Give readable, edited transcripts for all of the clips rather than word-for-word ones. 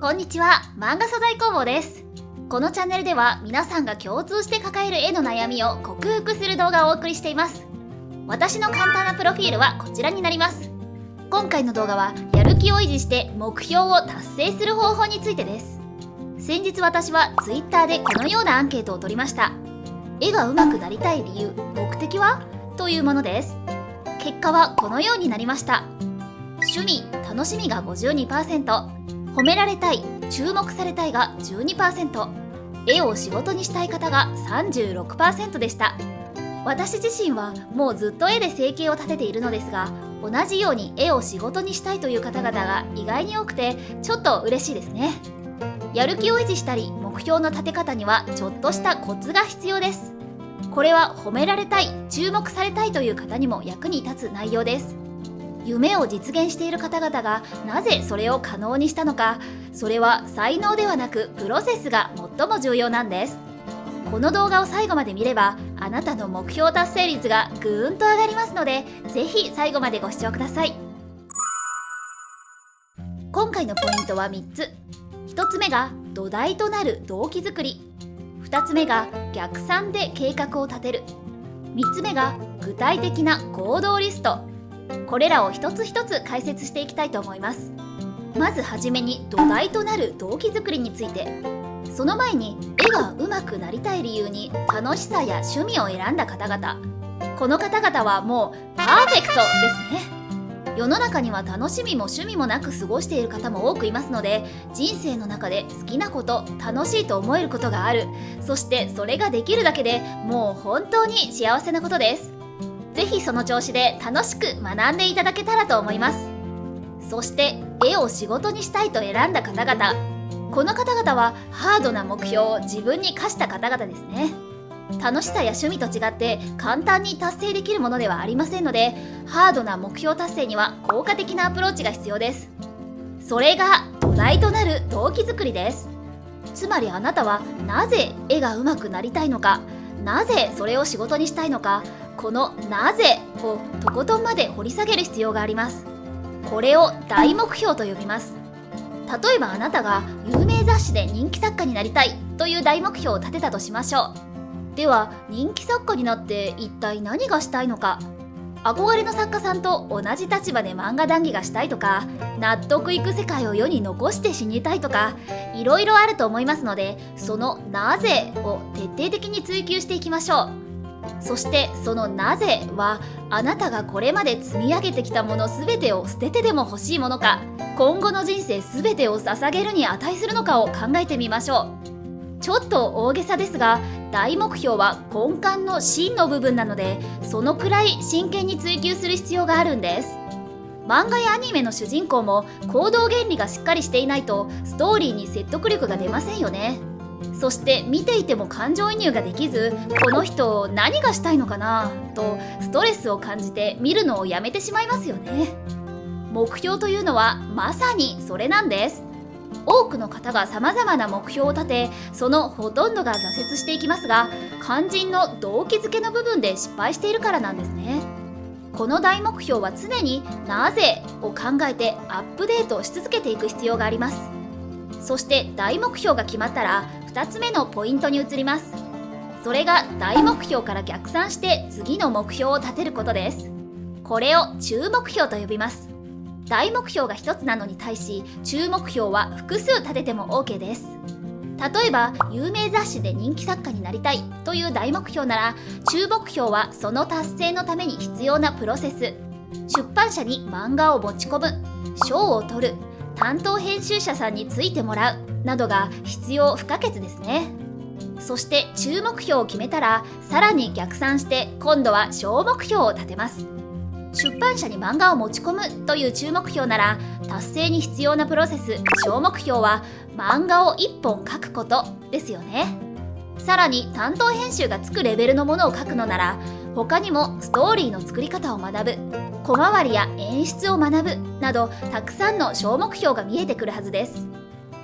こんにちは、漫画素材工房です。このチャンネルでは皆さんが共通して抱える絵の悩みを克服する動画をお送りしています。私の簡単なプロフィールはこちらになります。今回の動画はやる気を維持して目標を達成する方法についてです。先日私は Twitter でこのようなアンケートを取りました。絵が上手くなりたい理由、目的は？というものです。結果はこのようになりました。趣味・楽しみが 52%、褒められたい・注目されたいが 12%、絵を仕事にしたい方が 36% でした。私自身はもうずっと絵で生計を立てているのですが、同じように絵を仕事にしたいという方々が意外に多くて、ちょっと嬉しいですね。やる気を維持したり目標の立て方にはちょっとしたコツが必要です。これは褒められたい、注目されたいという方にも役に立つ内容です。夢を実現している方々がなぜそれを可能にしたのか、それは才能ではなくプロセスが最も重要なんです。この動画を最後まで見れば、あなたの目標達成率がぐーんと上がりますので、ぜひ最後までご視聴ください。今回のポイントは3つ。1つ目が土台となる動機づくり、2つ目が逆算で計画を立てる、3つ目が具体的な行動リスト。これらを一つ一つ解説していきたいと思います。まずはじめに土台となる動機づくりについて。その前に絵が上手くなりたい理由に楽しさや趣味を選んだ方々、この方々はもうパーフェクトですね。世の中には楽しみも趣味もなく過ごしている方も多くいますので、人生の中で好きなこと、楽しいと思えることがある、そしてそれができるだけでもう本当に幸せなことです。ぜひその調子で楽しく学んでいただけたらと思います。そして絵を仕事にしたいと選んだ方々、この方々はハードな目標を自分に課した方々ですね。楽しさや趣味と違って簡単に達成できるものではありませんので、ハードな目標達成には効果的なアプローチが必要です。それが土台となる動機づくりです。つまりあなたはなぜ絵が上手くなりたいのか、なぜそれを仕事にしたいのか、このなぜをとことんまで掘り下げる必要があります。これを大目標と呼びます。例えばあなたが有名雑誌で人気作家になりたいという大目標を立てたとしましょう。では人気作家になって一体何がしたいのか。憧れの作家さんと同じ立場で漫画談義がしたいとか、納得いく世界を世に残して死にたいとか、いろいろあると思いますので、そのなぜを徹底的に追求していきましょう。そしてそのなぜは、あなたがこれまで積み上げてきたもの全てを捨ててでも欲しいものか、今後の人生全てを捧げるに値するのかを考えてみましょう。ちょっと大げさですが、大目標は根幹の真の部分なので、そのくらい真剣に追求する必要があるんです。漫画やアニメの主人公も行動原理がしっかりしていないとストーリーに説得力が出ませんよね。そして見ていても感情移入ができず、この人何がしたいのかなとストレスを感じて見るのをやめてしまいますよね。目標というのはまさにそれなんです。多くの方が様々な目標を立て、そのほとんどが挫折していきますが、肝心の動機づけの部分で失敗しているからなんですね。この大目標は常になぜを考えてアップデートし続けていく必要があります。そして大目標が決まったら2つ目のポイントに移ります。それが大目標から逆算して次の目標を立てることです。これを中目標と呼びます。大目標が1つなのに対し、中目標は複数立てても OK です。例えば有名雑誌で人気作家になりたいという大目標なら、中目標はその達成のために必要なプロセス、出版社に漫画を持ち込む、賞を取る、担当編集者さんについてもらうなどが必要不可欠ですね。そして中目標を決めたら、さらに逆算して今度は小目標を立てます。出版社に漫画を持ち込むという中目標なら、達成に必要なプロセス、小目標は漫画を1本書くことですよね。さらに担当編集がつくレベルのものを書くのなら、他にもストーリーの作り方を学ぶ、小回りや演出を学ぶなど、たくさんの小目標が見えてくるはずです。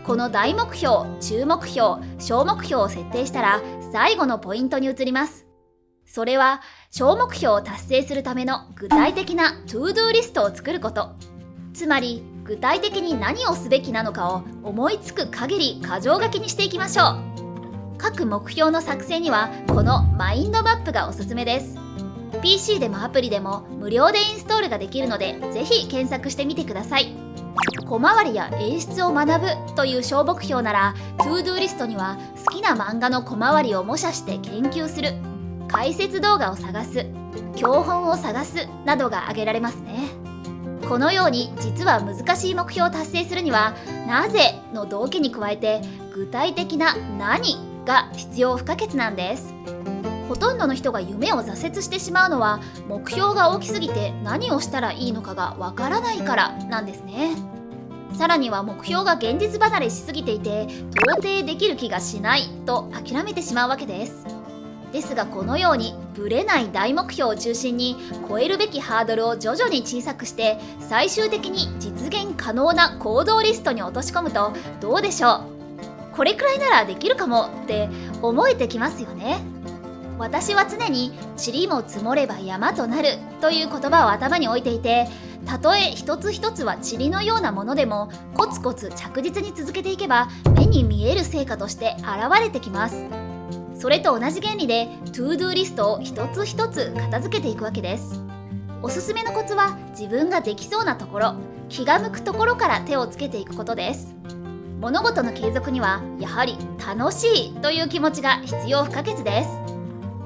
この大目標、中目標、小目標を設定したら、最後のポイントに移ります。それは小目標を達成するための具体的なトゥードゥーリストを作ること。つまり具具体的に何をすべきなのかを思いつく限り箇条書きにしていきましょう。各目標の作成にはこのマインドマップがおすすめです。 PC でもアプリでも無料でインストールができるので、ぜひ検索してみてください。小回りや演出を学ぶという小目標なら、トゥードゥーリストには好きな漫画の小回りを模写して研究する、解説動画を探す、教本を探すなどが挙げられますね。このように実は難しい目標を達成するには、なぜの動機に加えて具体的な何が必要不可欠なんです。ほとんどの人が夢を挫折してしまうのは、目標が大きすぎて何をしたらいいのかがわからないからなんですね。さらには目標が現実離れしすぎていて、到底できる気がしないと諦めてしまうわけです。ですが、このようにブレない大目標を中心に超えるべきハードルを徐々に小さくして、最終的に実現可能な行動リストに落とし込むとどうでしょう。これくらいならできるかもって思えてきますよね。私は常に塵も積もれば山となるという言葉を頭に置いていて、たとえ一つ一つは塵のようなものでもコツコツ着実に続けていけば目に見える成果として現れてきます。それと同じ原理でトゥードゥーリストを一つ一つ片付けていくわけです。おすすめのコツは、自分ができそうなところ、気が向くところから手をつけていくことです。物事の継続にはやはり楽しいという気持ちが必要不可欠です。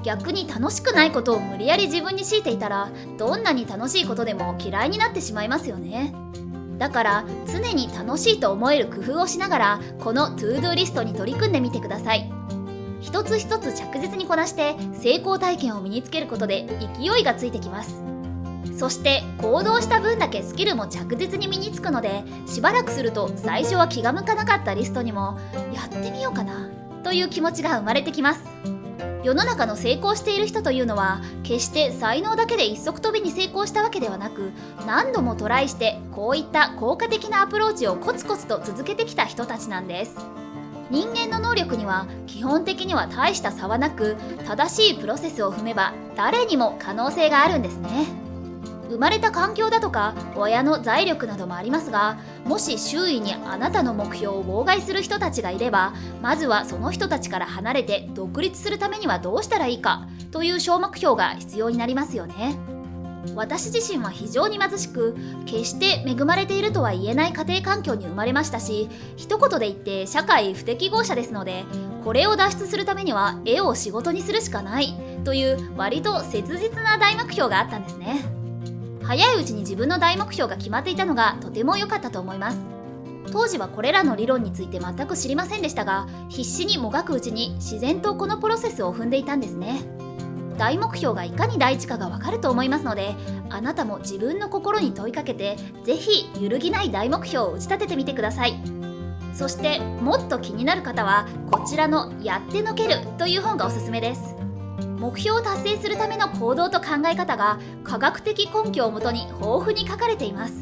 逆に楽しくないことを無理やり自分に強いていたら、どんなに楽しいことでも嫌いになってしまいますよね。だから常に楽しいと思える工夫をしながら、このトゥードゥーリストに取り組んでみてください。一つ一つ着実にこなして成功体験を身につけることで勢いがついてきます。そして行動した分だけスキルも着実に身につくので、しばらくすると最初は気が向かなかったリストにもやってみようかなという気持ちが生まれてきます。世の中の成功している人というのは、決して才能だけで一足飛びに成功したわけではなく、何度もトライしてこういった効果的なアプローチをコツコツと続けてきた人たちなんです。人間の能力には基本的には大した差はなく、正しいプロセスを踏めば誰にも可能性があるんですね。生まれた環境だとか親の財力などもありますが、もし周囲にあなたの目標を妨害する人たちがいれば、まずはその人たちから離れて独立するためにはどうしたらいいかという小目標が必要になりますよね。私自身は非常に貧しく、決して恵まれているとは言えない家庭環境に生まれましたし、一言で言って社会不適合者ですので、これを脱出するためには絵を仕事にするしかないという割と切実な大目標があったんですね。早いうちに自分の大目標が決まっていたのがとても良かったと思います。当時はこれらの理論について全く知りませんでしたが、必死にもがくうちに自然とこのプロセスを踏んでいたんですね。大目標がいかに大事かがわかると思いますので、あなたも自分の心に問いかけて、ぜひ揺るぎない大目標を打ち立ててみてください。そしてもっと気になる方は、こちらのやってのけるという本がおすすめです。目標を達成するための行動と考え方が科学的根拠をもとに豊富に書かれています。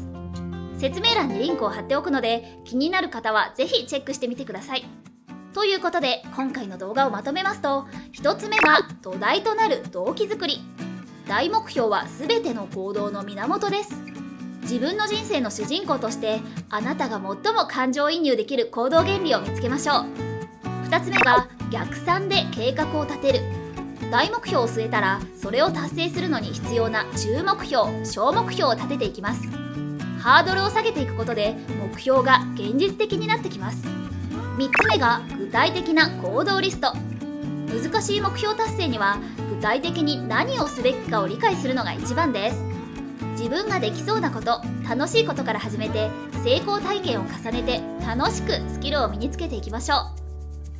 説明欄にリンクを貼っておくので、気になる方はぜひチェックしてみてください。ということで、今回の動画をまとめますと、1つ目が土台となる動機づくり。大目標は全ての行動の源です。自分の人生の主人公として、あなたが最も感情移入できる行動原理を見つけましょう。2つ目が逆算で計画を立てる。大目標を据えたら、それを達成するのに必要な中目標、小目標を立てていきます。ハードルを下げていくことで目標が現実的になってきます。3つ目が具体的な行動リスト。難しい目標達成には具体的に何をすべきかを理解するのが一番です。自分ができそうなこと、楽しいことから始めて、成功体験を重ねて楽しくスキルを身につけていきましょう。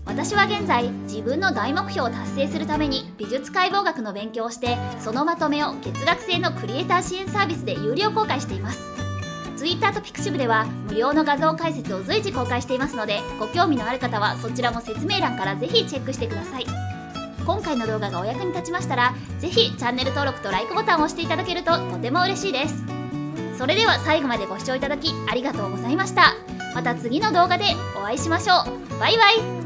私は現在、自分の大目標を達成するために美術解剖学の勉強をして、そのまとめを月額制のクリエイター支援サービスで有料公開しています。Twitter と Pixiv では無料の画像解説を随時公開していますので、ご興味のある方はそちらも説明欄からぜひチェックしてください。今回の動画がお役に立ちましたら、ぜひチャンネル登録とLIKEボタンを押していただけるととても嬉しいです。それでは最後までご視聴いただきありがとうございました。また次の動画でお会いしましょう。バイバイ。